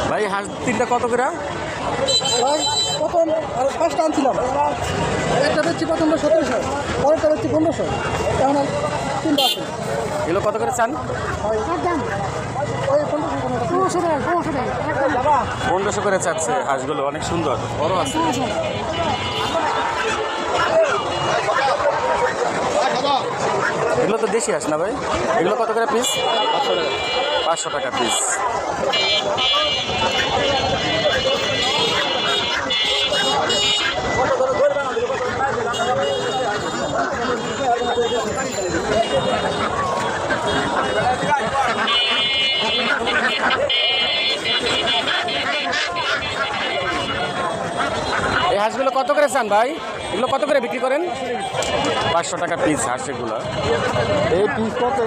ভাই হাঁস তিনটা কত করে? প্রথম 5টা আনছিলাম, একটা বেচছি প্রথমটা 1700, পরেরটা বেচছি 1500, এখন 3টা আছে। এগুলো কত করে চান? ওই 1500 করে চাচ্ছে হাঁসগুলো, অনেক সুন্দর বড় আছে। এগুলো তো দেশি হাঁস না ভাই? এগুলো কত করে পিস? 500 টাকা পিস। এই হাঁসগুলো কত করে চান ভাই? এগুলো কত করে বিক্রি করেন? 500 টাকা পিস হাঁস এগুলো। এই পিস কত?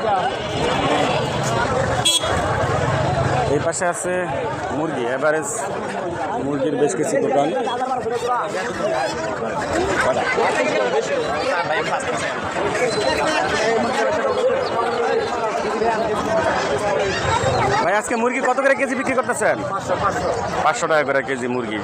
এই পাশে আছে মুরগি, এভারেজ মুরগির বেশ কিছু দোকান। ভাই আজকে মুরগি কত করে কেজি বিক্রি করতেছেন? 500 টাকা করে কেজি মুরগি।